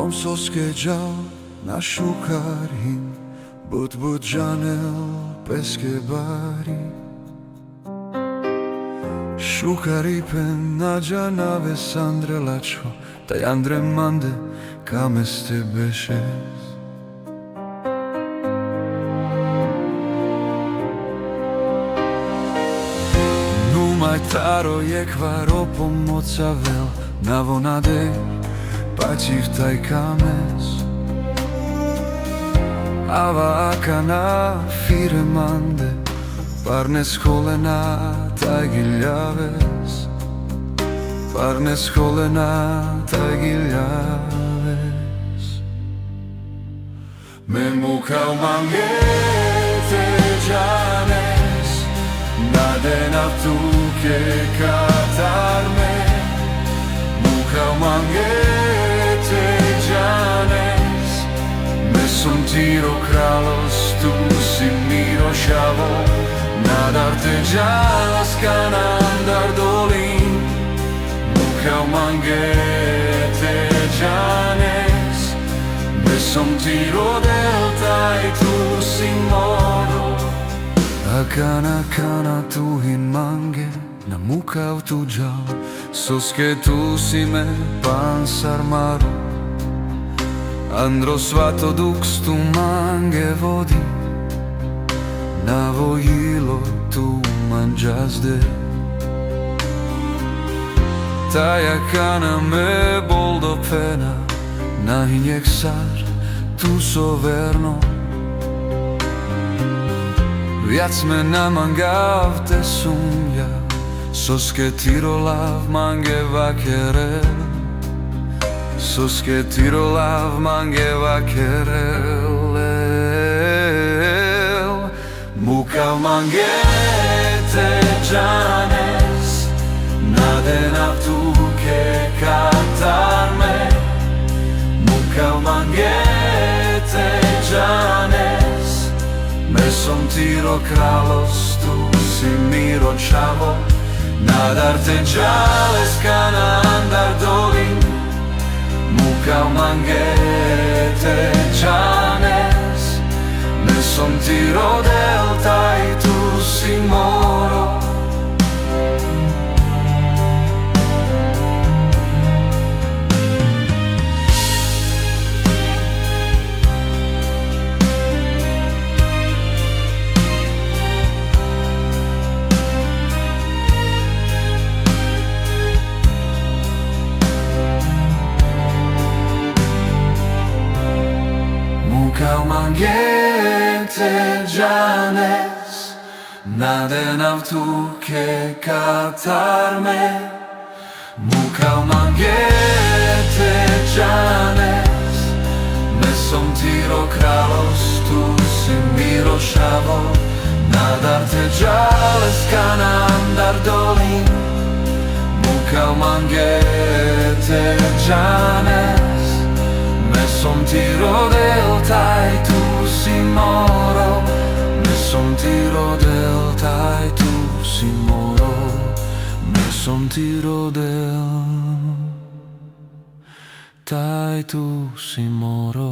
Kom soskeđao na šukarin, but džanel peske bari. Šukari pen nađa nave sandre lačo, taj andre mande kameste bešes. Numai taro je kvaro pomoca vel, navo nadej pačiv taj kames. Ava akana fire mande, parnes holena taj giljaves, parnes holena taj giljaves. Me mukau mangete džanes, nadena tuke katarme. Mukau mangete džanes, me som tiro kralos, tu si miro šavo. Nadar te džalas kanandar dolin. Mukau mangete džanes, me som tiro delta i tu si moro. Kana tu hin mange, na mukau tu džal, soske tu si me pansar maru. Andro svato duks tu mange vodi, na vojilo tu manđazde. Taja kana me bol do pena, na hinjek sar tu soverno. Vjac me namangav te sumja, soske tirolav mange vakerel. Soske tirolav mange vakerel. Mukau mangete džanes, nadenav tuke katarme. Mukau mangete džanes, me som tiro kralos, tu si miro čavo. Nadar te džales kanandar dolin. Mukau mangete džanes, me som tiro delta i tu si moro. Mukau mangete džanes, nadenav tuke katarme. Mukau mangete džanes, me som tiro kralos, tu si miro šavo. Nadar te džales kanandar dolin. Mukau mangete džanes, me som tiro delta i tu si moro. Me som tiro delta i tu si moro. Me som tiro delta i tu si moro.